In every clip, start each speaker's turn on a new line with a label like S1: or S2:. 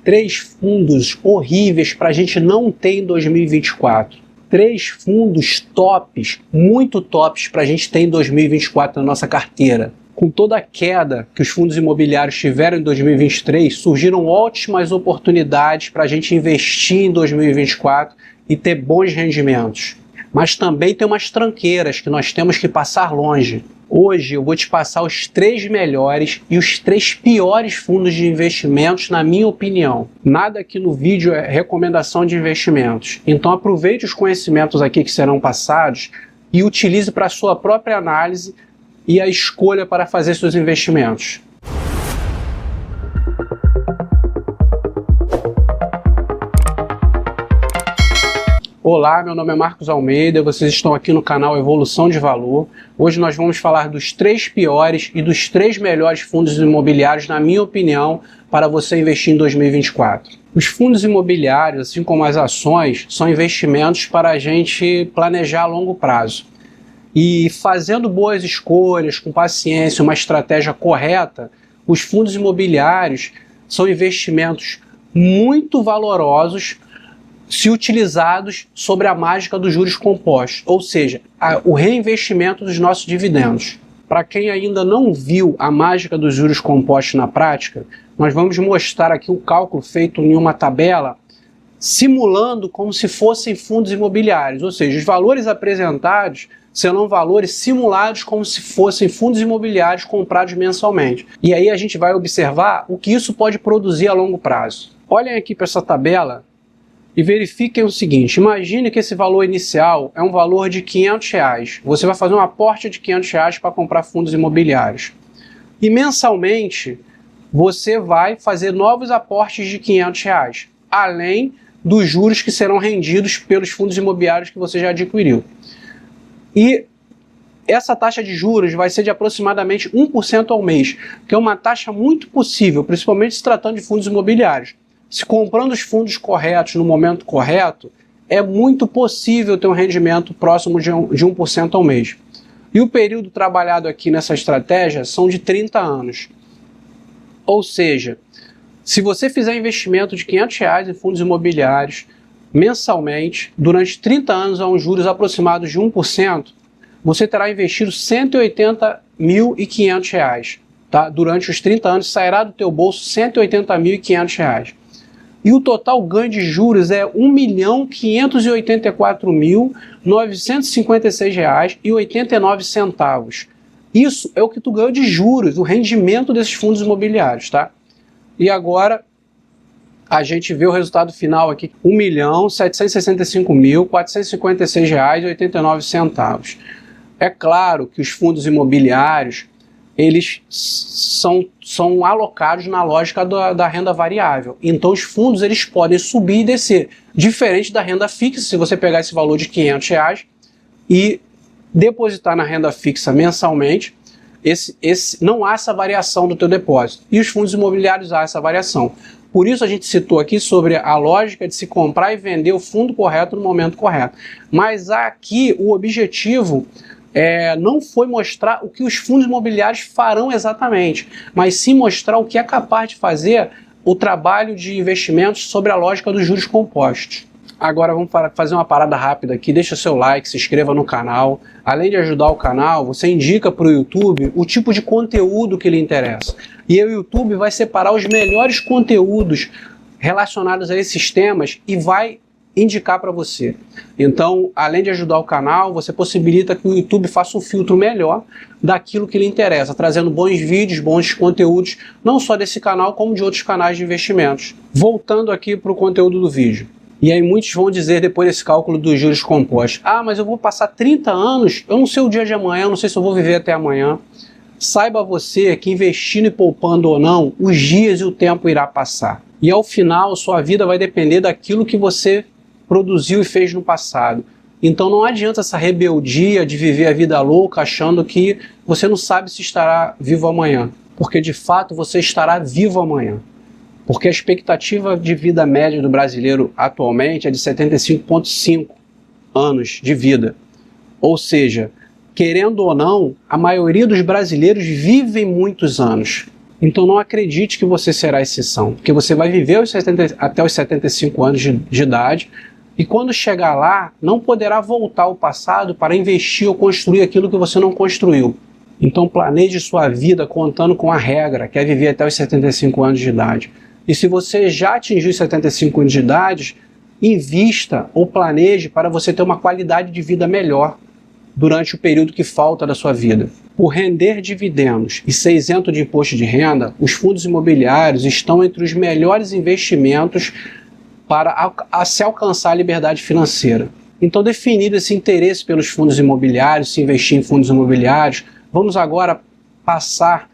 S1: 3 fundos horríveis para a gente não ter em 2024. 3 fundos tops, muito tops para a gente ter em 2024 na nossa carteira. Com toda a queda que os fundos imobiliários tiveram em 2023, surgiram ótimas oportunidades para a gente investir em 2024 e ter bons rendimentos. Mas também tem umas tranqueiras que nós temos que passar longe. Hoje eu vou te passar os 3 melhores e os 3 piores fundos de investimentos, na minha opinião. Nada aqui no vídeo é recomendação de investimentos. Então aproveite os conhecimentos aqui que serão passados e utilize para a sua própria análise e a escolha para fazer seus investimentos. Olá, meu nome é Marcos Almeida, vocês estão aqui no canal Evolução de Valor. Hoje nós vamos falar dos 3 piores e dos 3 melhores fundos imobiliários, na minha opinião, para você investir em 2024. Os fundos imobiliários, assim como as ações, são investimentos para a gente planejar a longo prazo. E fazendo boas escolhas, com paciência, uma estratégia correta, os fundos imobiliários são investimentos muito valorosos se utilizados sobre a mágica dos juros compostos, ou seja, o reinvestimento dos nossos dividendos. Para quem ainda não viu a mágica dos juros compostos na prática, nós vamos mostrar aqui o cálculo feito em uma tabela simulando como se fossem fundos imobiliários, ou seja, os valores apresentados serão valores simulados como se fossem fundos imobiliários comprados mensalmente. E aí a gente vai observar o que isso pode produzir a longo prazo. Olhem aqui para essa tabela e verifiquem o seguinte: imagine que esse valor inicial é um valor de R$500. Você vai fazer um aporte de R$500 para comprar fundos imobiliários. E mensalmente você vai fazer novos aportes de R$500, além dos juros que serão rendidos pelos fundos imobiliários que você já adquiriu. E essa taxa de juros vai ser de aproximadamente 1% ao mês, que é uma taxa muito possível, principalmente se tratando de fundos imobiliários. Se comprando os fundos corretos no momento correto, é muito possível ter um rendimento próximo de 1% ao mês. E o período trabalhado aqui nessa estratégia são de 30 anos. Ou seja, se você fizer investimento de R$500 em fundos imobiliários mensalmente, durante 30 anos a uns juros aproximados de 1%, você terá investido R$180.500. Tá? Durante os 30 anos sairá do teu bolso R$180.500. E o total ganho de juros é R$1.584.956,89. Isso é o que tu ganhou de juros, o rendimento desses fundos imobiliários, tá? E agora a gente vê o resultado final aqui, R$1.765.456,89. É claro que os fundos imobiliários, eles são alocados na lógica da renda variável. Então os fundos eles podem subir e descer, diferente da renda fixa. Se você pegar esse valor de R$500 e depositar na renda fixa mensalmente, não há essa variação do teu depósito. E os fundos imobiliários há essa variação. Por isso a gente citou aqui sobre a lógica de se comprar e vender o fundo correto no momento correto. Mas aqui o objetivo não foi mostrar o que os fundos imobiliários farão exatamente, mas sim mostrar o que é capaz de fazer o trabalho de investimentos sobre a lógica dos juros compostos. Agora vamos fazer uma parada rápida aqui, deixa seu like, se inscreva no canal. Além de ajudar o canal, você indica para o YouTube o tipo de conteúdo que lhe interessa. E o YouTube vai separar os melhores conteúdos relacionados a esses temas e vai indicar para você. Então, além de ajudar o canal, você possibilita que o YouTube faça um filtro melhor daquilo que lhe interessa, trazendo bons vídeos, bons conteúdos, não só desse canal, como de outros canais de investimentos. Voltando aqui para o conteúdo do vídeo. E aí muitos vão dizer depois desse cálculo dos juros compostos: ah, mas eu vou passar 30 anos, eu não sei o dia de amanhã, eu não sei se eu vou viver até amanhã. Saiba você que investindo e poupando ou não, os dias e o tempo irá passar. E ao final, sua vida vai depender daquilo que você produziu e fez no passado. Então não adianta essa rebeldia de viver a vida louca achando que você não sabe se estará vivo amanhã. Porque de fato você estará vivo amanhã. Porque a expectativa de vida média do brasileiro atualmente é de 75,5 anos de vida. Ou seja, querendo ou não, a maioria dos brasileiros vivem muitos anos. Então não acredite que você será exceção, porque você vai viver até os 75 anos de idade, e quando chegar lá, não poderá voltar ao passado para investir ou construir aquilo que você não construiu. Então planeje sua vida contando com a regra, que é viver até os 75 anos de idade. E se você já atingiu os 75 anos de idade, invista ou planeje para você ter uma qualidade de vida melhor durante o período que falta da sua vida. Por render dividendos e ser isento de imposto de renda, os fundos imobiliários estão entre os melhores investimentos para se alcançar a liberdade financeira. Então, definido esse interesse pelos fundos imobiliários, se investir em fundos imobiliários, vamos agora passar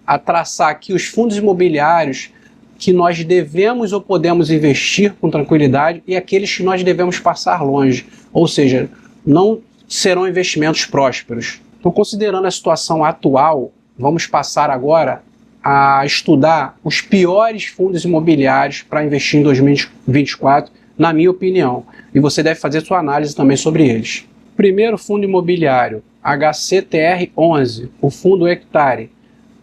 S1: a traçar aqui os fundos imobiliários que nós devemos ou podemos investir com tranquilidade e aqueles que nós devemos passar longe, ou seja, não serão investimentos prósperos. Então, considerando a situação atual, vamos passar agora a estudar os piores fundos imobiliários para investir em 2024, na minha opinião, e você deve fazer sua análise também sobre eles. Primeiro fundo imobiliário, HCTR11, o fundo Hectare.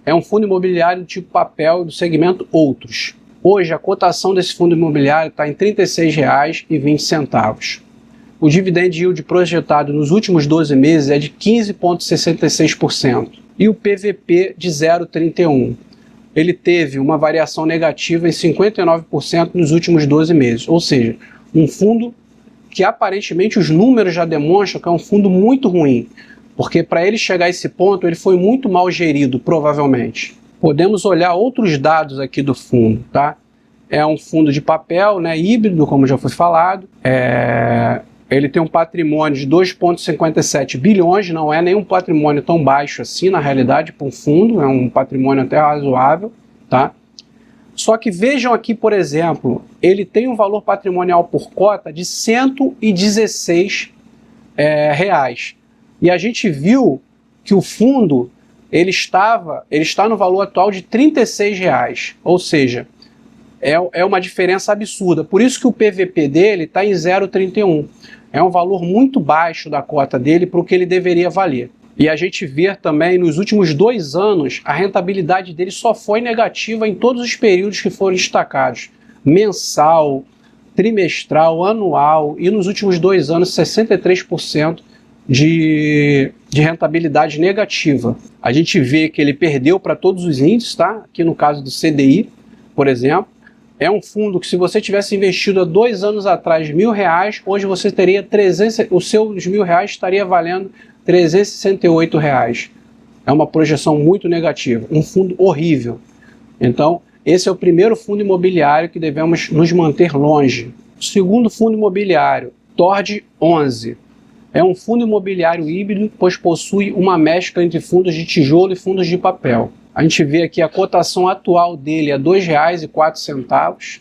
S1: É um fundo imobiliário do tipo papel do segmento Outros. Hoje a cotação desse fundo imobiliário está em R$ 36,20. O dividend yield projetado nos últimos 12 meses é de 15,66% e o PVP de 0,31. Ele teve uma variação negativa em 59% nos últimos 12 meses, ou seja, um fundo que aparentemente os números já demonstram que é um fundo muito ruim, porque para ele chegar a esse ponto ele foi muito mal gerido, provavelmente. Podemos olhar outros dados aqui do fundo, tá? É um fundo de papel, né, híbrido, como já foi falado, ele tem um patrimônio de 2,57 bilhões, não é nenhum patrimônio tão baixo assim, na realidade, para um fundo, é um patrimônio até razoável, tá? Só que vejam aqui, por exemplo, ele tem um valor patrimonial por cota de R$ 116 reais. E a gente viu que o fundo ele está no valor atual de R$ 36 reais, ou seja, é uma diferença absurda. Por isso que o PVP dele está em 0,31. É um valor muito baixo da cota dele para o que ele deveria valer. E a gente vê também, nos últimos 2 anos, a rentabilidade dele só foi negativa em todos os períodos que foram destacados. Mensal, trimestral, anual e nos últimos 2 anos 63% de rentabilidade negativa. A gente vê que ele perdeu para todos os índices, tá? Aqui no caso do CDI, por exemplo. É um fundo que se você tivesse investido há 2 anos atrás R$1.000, hoje você teria os seus R$1.000 estaria valendo R$368. É uma projeção muito negativa, um fundo horrível. Então, esse é o primeiro fundo imobiliário que devemos nos manter longe. O segundo fundo imobiliário, Tord 11. É um fundo imobiliário híbrido, pois possui uma mescla entre fundos de tijolo e fundos de papel. A gente vê aqui a cotação atual dele é R$ 2,04,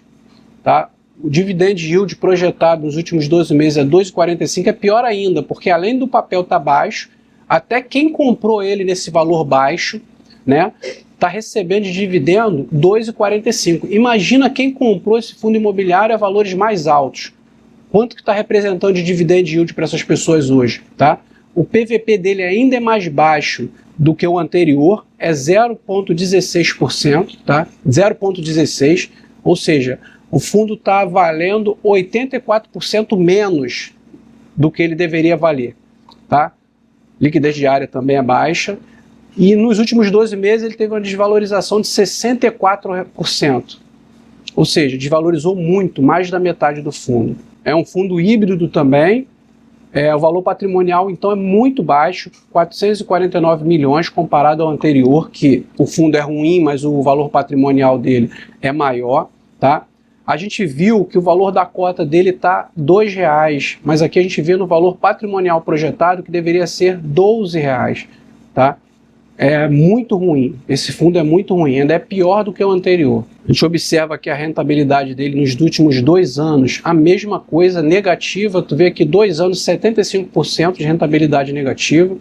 S1: tá? O dividend yield projetado nos últimos 12 meses é 2,45, é pior ainda, porque além do papel estar baixo, até quem comprou ele nesse valor baixo, né, está recebendo de dividendo 2,45. Imagina quem comprou esse fundo imobiliário a valores mais altos. Quanto que está representando de dividend yield para essas pessoas hoje, tá? O PVP dele ainda é mais baixo do que o anterior, é 0,16%, tá? 0,16%, ou seja, o fundo está valendo 84% menos do que ele deveria valer, tá? Liquidez diária também é baixa, e nos últimos 12 meses ele teve uma desvalorização de 64%, ou seja, desvalorizou muito, mais da metade do fundo. É um fundo híbrido também. O valor patrimonial, então, é muito baixo, 449 milhões comparado ao anterior, que o fundo é ruim, mas o valor patrimonial dele é maior, tá? A gente viu que o valor da cota dele está R$ 2,00, mas aqui a gente vê no valor patrimonial projetado que deveria ser R$ 12,00, tá? É muito ruim, esse fundo é muito ruim, ainda é pior do que o anterior. A gente observa aqui a rentabilidade dele nos últimos 2 anos, a mesma coisa, negativa. Tu vê aqui 2 anos, 75% de rentabilidade negativa.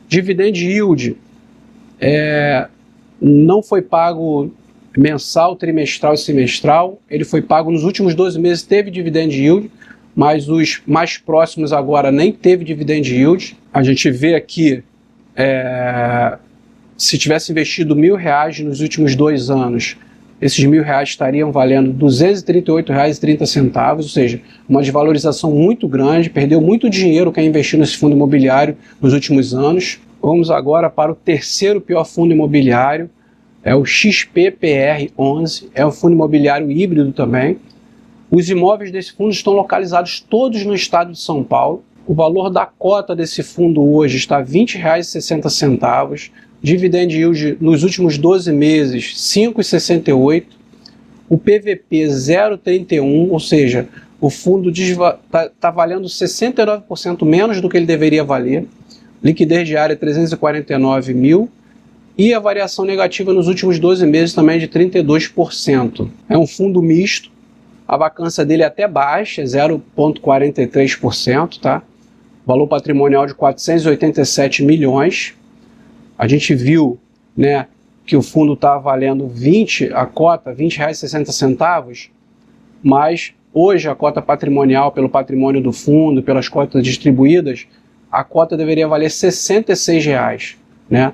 S1: Dividend yield não foi pago mensal, trimestral e semestral. Ele foi pago nos últimos 12 meses, teve dividend yield, mas os mais próximos agora nem teve dividend yield. A gente vê aqui se tivesse investido R$1.000 nos últimos 2 anos, esses R$1.000 estariam valendo R$ 238,30, ou seja, uma desvalorização muito grande, perdeu muito dinheiro quem investiu nesse fundo imobiliário nos últimos anos. Vamos agora para o terceiro pior fundo imobiliário, é o XPPR11, é um fundo imobiliário híbrido também. Os imóveis desse fundo estão localizados todos no estado de São Paulo. O valor da cota desse fundo hoje está R$ 20,60. Dividend yield nos últimos 12 meses, 5,68. O PVP 0,31, ou seja, o fundo está valendo 69% menos do que ele deveria valer. Liquidez diária 349 mil. E a variação negativa nos últimos 12 meses também é de 32%. É um fundo misto. A vacância dele é até baixa, é 0,43%, tá? Valor patrimonial de 487 milhões. A gente viu, né, que o fundo está valendo a cota, R$ 20,60, mas hoje a cota patrimonial, pelo patrimônio do fundo, pelas cotas distribuídas, a cota deveria valer R$ 66, né?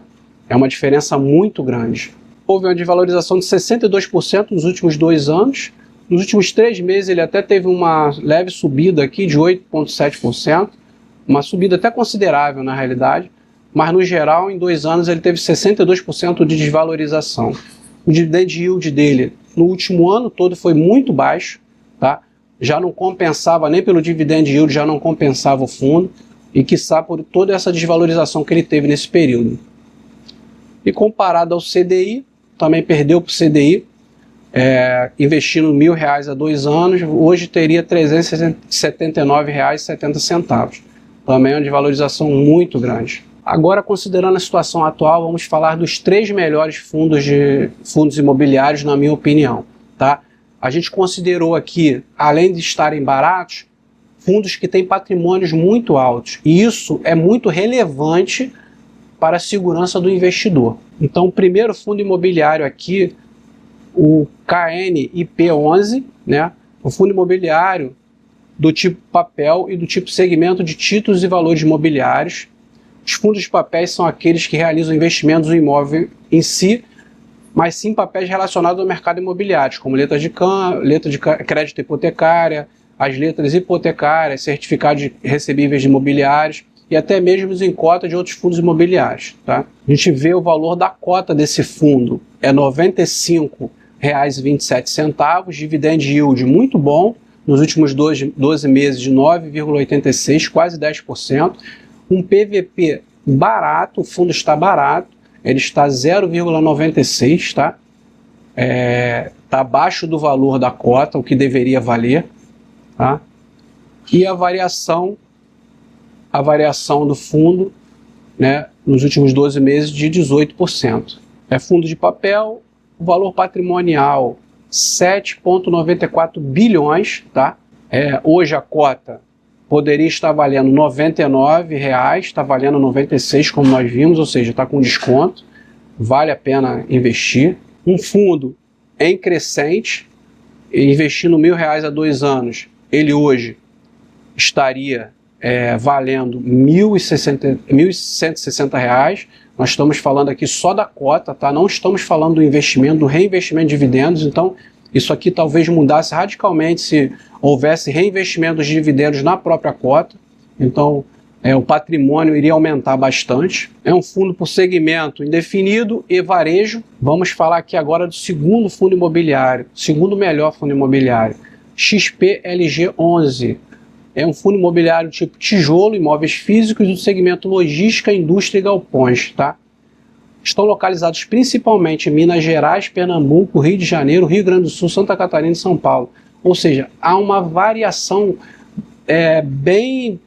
S1: É uma diferença muito grande. Houve uma desvalorização de 62% nos últimos 2 anos. Nos últimos 3 meses ele até teve uma leve subida aqui de 8,7%, uma subida até considerável na realidade, mas no geral em 2 anos ele teve 62% de desvalorização. O dividend yield dele no último ano todo foi muito baixo, tá? Já não compensava, nem pelo dividend yield já não compensava o fundo, e quiçá por toda essa desvalorização que ele teve nesse período. E comparado ao CDI, também perdeu para o CDI, investindo R$1.000 há 2 anos, hoje teria R$ 379,70. Também é uma desvalorização muito grande. Agora, considerando a situação atual, vamos falar dos 3 melhores fundos imobiliários, na minha opinião. Tá? A gente considerou aqui, além de estarem baratos, fundos que têm patrimônios muito altos. E isso é muito relevante para a segurança do investidor. Então, o primeiro fundo imobiliário aqui, o KNIP11, né? O fundo imobiliário do tipo papel e do tipo segmento de títulos e valores imobiliários. Os fundos de papéis são aqueles que realizam investimentos no imóvel em si, mas sim papéis relacionados ao mercado imobiliário, como letra de crédito hipotecária, as letras hipotecárias, certificados recebíveis de imobiliários e até mesmo em cota de outros fundos imobiliários. Tá? A gente vê o valor da cota desse fundo, é R$ 95,27, dividend yield muito bom, nos últimos 12 meses de 9,86%, quase 10%, um PVP barato, o fundo está barato, ele está 0,96, tá? Está abaixo do valor da cota, o que deveria valer, tá? E a variação do fundo, né, nos últimos 12 meses de 18%. É fundo de papel, o valor patrimonial 7,94 bilhões, tá? Hoje a cota poderia estar valendo R$ 99, está valendo 96, como nós vimos, ou seja, está com desconto, vale a pena investir. Um fundo em crescente, investindo R$ 1.000 há 2 anos, ele hoje estaria valendo R$ 1.160. Nós estamos falando aqui só da cota, tá? Não estamos falando do investimento, do reinvestimento de dividendos. Então, isso aqui talvez mudasse radicalmente se houvesse reinvestimento dos dividendos na própria cota. Então, o patrimônio iria aumentar bastante. É um fundo por segmento indefinido e varejo. Vamos falar aqui agora do segundo fundo imobiliário, segundo melhor fundo imobiliário, XPLG11. É um fundo imobiliário tipo tijolo, imóveis físicos do segmento logística, indústria e galpões, tá? Estão localizados principalmente em Minas Gerais, Pernambuco, Rio de Janeiro, Rio Grande do Sul, Santa Catarina e São Paulo. Ou seja, há uma variação bem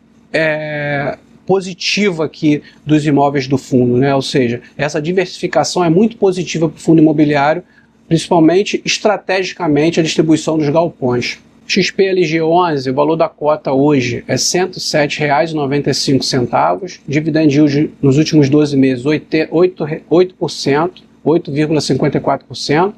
S1: positiva aqui dos imóveis do fundo, né? Ou seja, essa diversificação é muito positiva para o fundo imobiliário, principalmente estrategicamente a distribuição dos galpões. XPLG11, o valor da cota hoje é R$ 107,95, dividend yield nos últimos 12 meses 8,54%,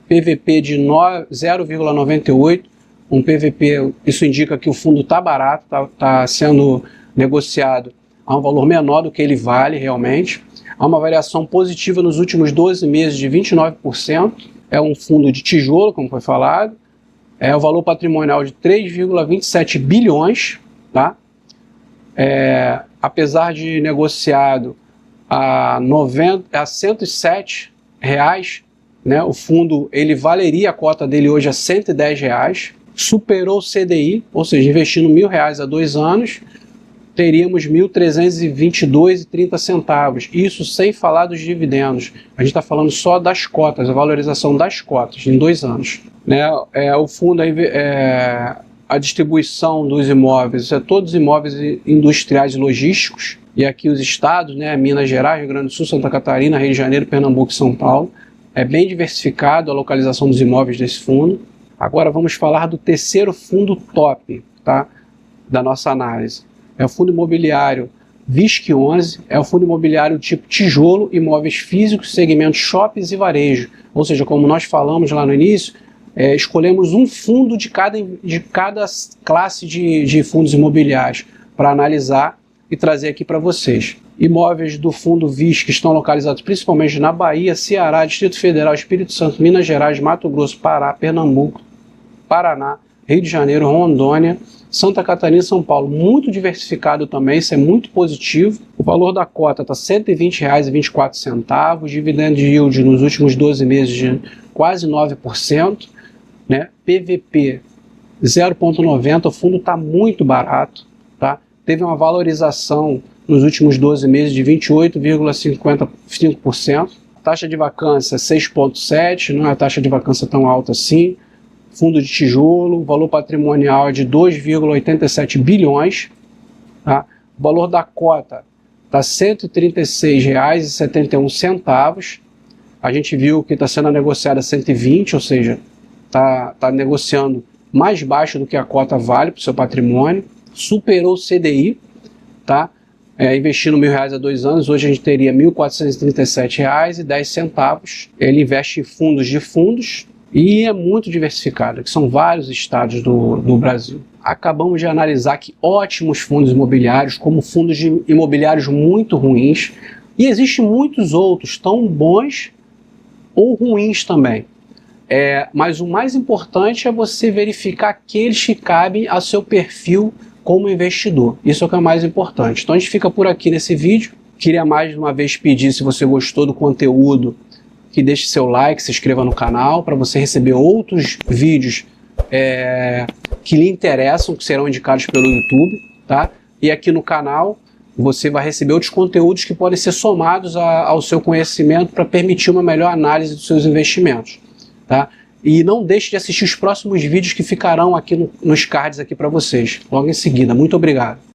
S1: PVP de 0,98%, um PVP, isso indica que o fundo está barato, está sendo negociado a um valor menor do que ele vale realmente. Há uma variação positiva nos últimos 12 meses de 29%. É um fundo de tijolo, como foi falado. É o valor patrimonial de 3,27 bilhões. Tá? Apesar de negociado a R$ 107, né, o fundo ele valeria a cota dele hoje a R$ 110. Superou o CDI, ou seja, investindo R$ 1.000 há 2 anos, teríamos R$ 1.322,30. Isso sem falar dos dividendos. A gente está falando só das cotas, a valorização das cotas em 2 anos. Né? O fundo, a distribuição dos imóveis, todos os imóveis industriais e logísticos, e aqui os estados, né, Minas Gerais, Rio Grande do Sul, Santa Catarina, Rio de Janeiro, Pernambuco e São Paulo. É bem diversificado a localização dos imóveis desse fundo. Agora vamos falar do terceiro fundo top, tá, da nossa análise. É o fundo imobiliário VISC11, é o fundo imobiliário tipo tijolo, imóveis físicos, segmentos shoppings e varejo. Ou seja, como nós falamos lá no início, escolhemos um fundo de cada classe de fundos imobiliários para analisar e trazer aqui para vocês. Imóveis do fundo VISC estão localizados principalmente na Bahia, Ceará, Distrito Federal, Espírito Santo, Minas Gerais, Mato Grosso, Pará, Pernambuco, Paraná, Rio de Janeiro, Rondônia, Santa Catarina e São Paulo. Muito diversificado também, isso é muito positivo. O valor da cota está R$ 120,24, dividend yield nos últimos 12 meses de quase 9%, né? PVP 0,90, o fundo está muito barato, tá? Teve uma valorização nos últimos 12 meses de 28,55%. Taxa de vacância 6,7%, não é a taxa de vacância tão alta assim. Fundo de tijolo, valor patrimonial é de 2,87 bilhões. Tá? O valor da cota está R$ 136,71. A gente viu que está sendo negociada a 120, ou seja, está negociando mais baixo do que a cota vale para o seu patrimônio. Superou o CDI, tá? Investindo R$ 1.000 há 2 anos, hoje a gente teria R$ 1.437,10. Ele investe em fundos de fundos e é muito diversificado, que são vários estados do Brasil. Acabamos de analisar aqui ótimos fundos imobiliários, como fundos imobiliários muito ruins, e existem muitos outros, tão bons ou ruins também. Mas o mais importante é você verificar aqueles que cabem ao seu perfil como investidor. Isso é o que é mais importante. Então a gente fica por aqui nesse vídeo. Queria mais uma vez pedir, se você gostou do conteúdo, que deixe seu like, se inscreva no canal para você receber outros vídeos que lhe interessam, que serão indicados pelo YouTube, tá? E aqui no canal você vai receber outros conteúdos que podem ser somados ao seu conhecimento para permitir uma melhor análise dos seus investimentos, tá? E não deixe de assistir os próximos vídeos que ficarão aqui nos cards aqui para vocês, logo em seguida. Muito obrigado.